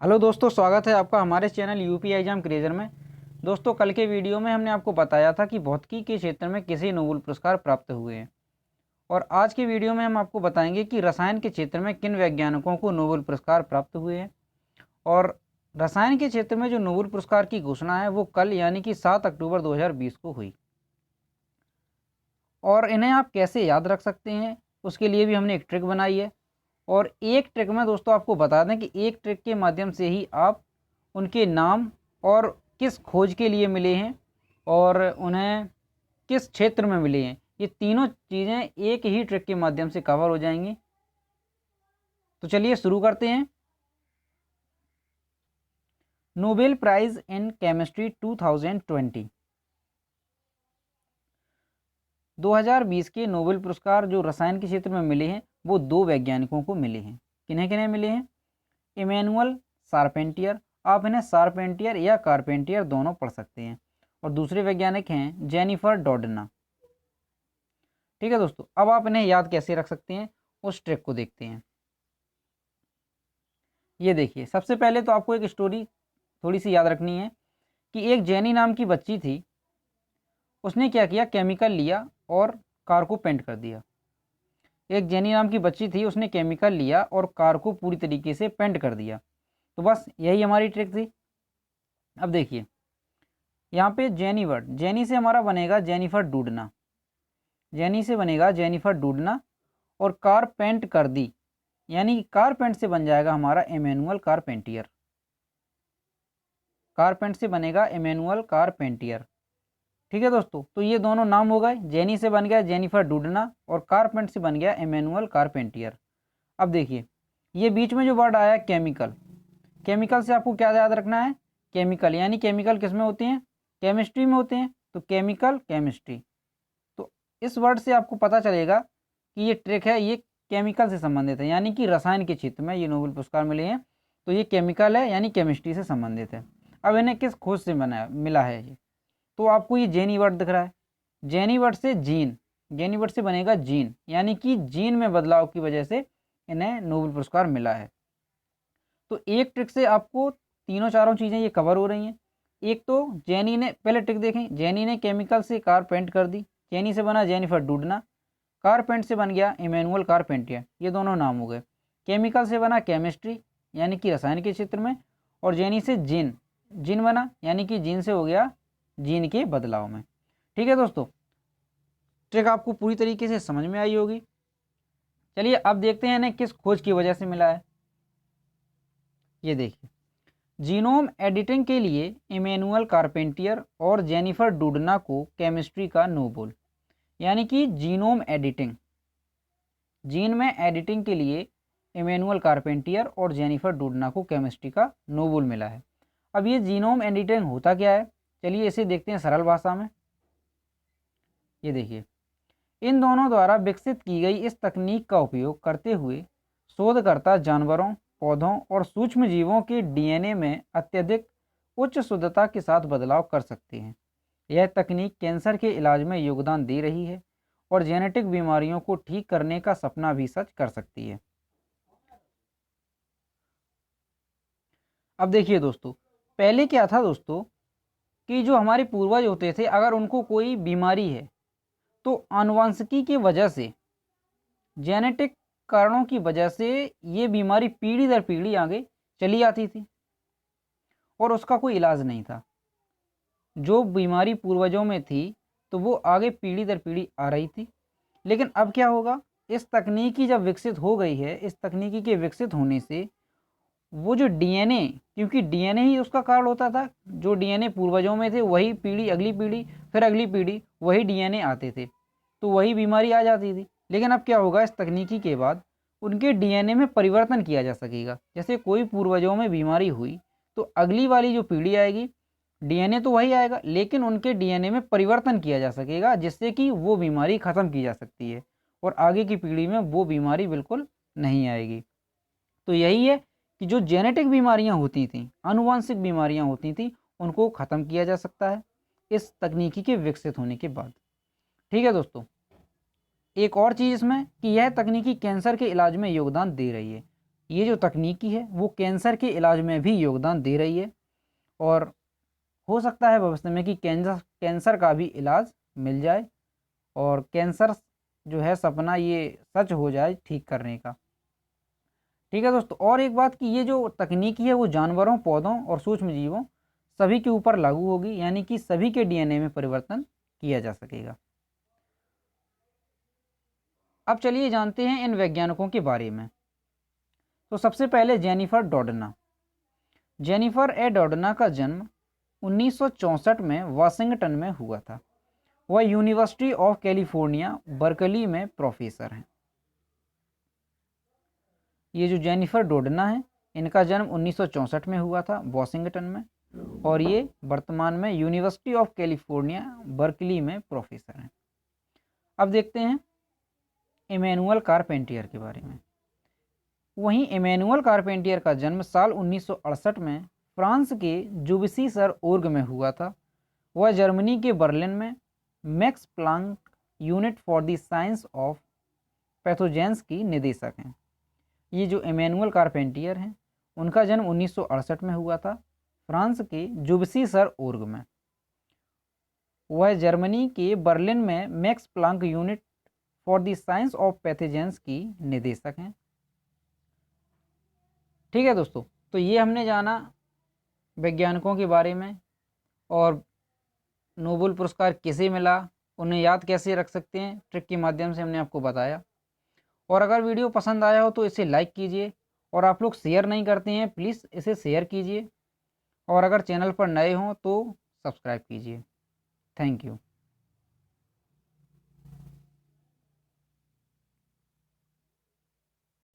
Hello दोस्तों, स्वागत है आपका हमारे चैनल यूपीआई एग्जाम क्रेजर में। दोस्तों, कल के वीडियो में हमने आपको बताया था कि भौतिकी के क्षेत्र में किसे नोबेल पुरस्कार प्राप्त हुए हैं। और आज के वीडियो में हम आपको बताएंगे कि रसायन के क्षेत्र में किन वैज्ञानिकों को नोबेल पुरस्कार प्राप्त हुए हैं। और रसायन के क्षेत्र में जो नोबेल पुरस्कार की घोषणा है वो कल यानी कि 7 अक्टूबर 2020 को हुई। और इन्हें आप कैसे याद रख सकते हैं उसके लिए भी हमने एक ट्रिक बनाई है। और एक ट्रिक में दोस्तों आपको बता दें कि एक ट्रिक के माध्यम से ही आप उनके नाम और किस खोज के लिए मिले हैं और उन्हें किस क्षेत्र में मिले हैं, ये तीनों चीज़ें एक ही ट्रिक के माध्यम से कवर हो जाएंगी। तो चलिए शुरू करते हैं। नोबेल प्राइज इन केमिस्ट्री 2020 2020 के नोबेल पुरस्कार जो रसायन के क्षेत्र में मिले हैं वो दो वैज्ञानिकों को मिले हैं। किन्हें किन्हें मिले हैं? इमैनुअल शार्पेंटियर, आप इन्हें शार्पेंटियर या कारपेंटियर दोनों पढ़ सकते हैं। और दूसरे वैज्ञानिक हैं जेनिफर डोडना। ठीक है दोस्तों, अब आप इन्हें याद कैसे रख सकते हैं उस ट्रिक को देखते हैं। ये देखिए, सबसे पहले तो आपको एक स्टोरी थोड़ी सी याद रखनी है कि एक जेनी नाम की बच्ची थी। उसने क्या किया, केमिकल लिया और कार को पेंट कर दिया। एक जेनी नाम की बच्ची थी, उसने केमिकल लिया और कार को पूरी तरीके से पेंट कर दिया। तो बस यही हमारी ट्रिक थी। अब देखिए यहाँ पे जेनी वर्ड, जेनी से हमारा बनेगा जेनिफर डूडना, जेनी से बनेगा जेनिफर डूडना। और कार पेंट कर दी यानी कार पेंट से बन जाएगा हमारा इमैनुअल कारपेंटियर। कार पेंट से बनेगा इमैनुअल कारपेंटियर। ठीक है दोस्तों, तो ये दोनों नाम हो गए। जेनी से बन गया जेनिफर डूडना और कारपेंट से बन गया इमैनुअल कारपेंटियर। अब देखिए ये बीच में जो वर्ड आया केमिकल, केमिकल से आपको क्या याद रखना है? केमिकल यानी केमिकल किस में होते हैं? केमिस्ट्री में होते हैं। तो केमिकल केमिस्ट्री, तो इस वर्ड से आपको पता चलेगा कि ये ट्रिक है, ये केमिकल से संबंधित है यानी कि रसायन के क्षेत्र में ये नोबेल पुरस्कार मिले हैं। तो ये केमिकल है यानी केमिस्ट्री से संबंधित है। अब इन्हें किस खोज से बनाया मिला है ये? तो आपको ये जेनी वर्ड दिख रहा है, जेनी वर्ड से जीन, जेनी वर्ड से बनेगा जीन यानी कि जीन में बदलाव की वजह से इन्हें नोबेल पुरस्कार मिला है। तो एक ट्रिक से आपको तीनों चारों चीज़ें ये कवर हो रही हैं। एक तो जेनी ने, पहले ट्रिक देखें, जेनी ने केमिकल से कार पेंट कर दी, जेनी से बना जेनिफर डूडना, कार पेंट से बन गया इमैनुअल कारपेंटियर, ये दोनों नाम हो गए। केमिकल से बना केमिस्ट्री यानी कि रसायन के क्षेत्र में, और जेनी से जीन, जीन बना यानी कि जीन से हो गया जीन के बदलाव में। ठीक है दोस्तों, ट्रिक आपको पूरी तरीके से समझ में आई होगी। चलिए अब देखते हैं इन्हें किस खोज की वजह से मिला है। ये देखिए, जीनोम एडिटिंग के लिए इमैनुअल कारपेंटियर और जेनिफर डूडना को केमिस्ट्री का नोबेल, यानी कि जीनोम एडिटिंग, जीन में एडिटिंग के लिए इमैनुअल कारपेंटियर और जेनिफर डूडना को केमिस्ट्री का नोबेल मिला है। अब ये जीनोम एडिटिंग होता क्या है, चलिए इसे देखते हैं सरल भाषा में। ये देखिए, इन दोनों द्वारा विकसित की गई इस तकनीक का उपयोग करते हुए शोधकर्ता जानवरों, पौधों और सूक्ष्म जीवों के डीएनए में अत्यधिक उच्च शुद्धता के साथ बदलाव कर सकते हैं। यह तकनीक कैंसर के इलाज में योगदान दे रही है और जेनेटिक बीमारियों को ठीक करने का सपना भी सच कर सकती है। अब देखिए दोस्तों, पहले क्या था दोस्तों कि जो हमारे पूर्वज होते थे, अगर उनको कोई बीमारी है तो आनुवंशिकी की वजह से, जेनेटिक कारणों की वजह से ये बीमारी पीढ़ी दर पीढ़ी आगे चली आती थी और उसका कोई इलाज नहीं था। जो बीमारी पूर्वजों में थी तो वो आगे पीढ़ी दर पीढ़ी आ रही थी। लेकिन अब क्या होगा, इस तकनीकी जब विकसित हो गई है, इस तकनीकी के विकसित होने से वो जो डीएनए, क्योंकि डीएनए ही उसका कारण होता था, जो डीएनए पूर्वजों में थे वही पीढ़ी, अगली पीढ़ी, फिर अगली पीढ़ी, वही डीएनए आते थे, तो वही बीमारी आ जाती थी। लेकिन अब क्या होगा, इस तकनीकी के बाद उनके डीएनए में परिवर्तन किया जा सकेगा। जैसे कोई पूर्वजों में बीमारी हुई तो अगली वाली जो पीढ़ी आएगी, डीएनए तो वही आएगा लेकिन उनके डीएनए में परिवर्तन किया जा सकेगा जिससे कि वो बीमारी ख़त्म की जा सकती है और आगे की पीढ़ी में वो बीमारी बिल्कुल नहीं आएगी। तो यही है कि जो जेनेटिक बीमारियां होती थीं, आनुवंशिक बीमारियां होती थीं, उनको ख़त्म किया जा सकता है इस तकनीकी के विकसित होने के बाद। ठीक है दोस्तों, एक और चीज़ इसमें कि यह तकनीकी कैंसर के इलाज में योगदान दे रही है। ये जो तकनीकी है वो कैंसर के इलाज में भी योगदान दे रही है और हो सकता है भविष्य में कि कैंसर का भी इलाज मिल जाए और कैंसर जो है सपना ये सच हो जाए ठीक करने का। ठीक है दोस्तों, और एक बात कि ये जो तकनीकी है वो जानवरों, पौधों और सूक्ष्म जीवों सभी के ऊपर लागू होगी, यानी कि सभी के डीएनए में परिवर्तन किया जा सकेगा। अब चलिए जानते हैं इन वैज्ञानिकों के बारे में। तो सबसे पहले जेनिफर डोडना। जेनिफर ए डोडना का जन्म 1964 में वाशिंगटन में हुआ था। वह यूनिवर्सिटी ऑफ कैलिफोर्निया बर्कली में प्रोफेसर हैं। ये जो जेनिफर डोडना है इनका जन्म 1964 में हुआ था वाशिंगटन में, और ये वर्तमान में यूनिवर्सिटी ऑफ कैलिफोर्निया बर्कली में प्रोफेसर हैं। अब देखते हैं इमैनुअल कारपेंटियर के बारे में। वहीं इमैनुअल कारपेंटियर का जन्म साल 1968 में फ्रांस के जुबिसी सर ओर्ग में हुआ था। वह जर्मनी के बर्लिन में max Planck unit for the science of pathogens की निदेशक हैं। ये जो इमैनुअल कारपेंटियर हैं उनका जन्म 1968 में हुआ था फ्रांस के जुबिसी सर ओर्ग में। वह जर्मनी के बर्लिन में max Planck unit for the science of pathogens की निदेशक हैं। ठीक है दोस्तों, तो ये हमने जाना वैज्ञानिकों के बारे में और नोबेल पुरस्कार किसे मिला, उन्हें याद कैसे रख सकते हैं, ट्रिक के माध्यम से हमने आपको बताया। और अगर वीडियो पसंद आया हो तो इसे लाइक कीजिए, और आप लोग शेयर नहीं करते हैं प्लीज़ इसे शेयर कीजिए, और अगर चैनल पर नए हों तो सब्सक्राइब कीजिए। Thank you.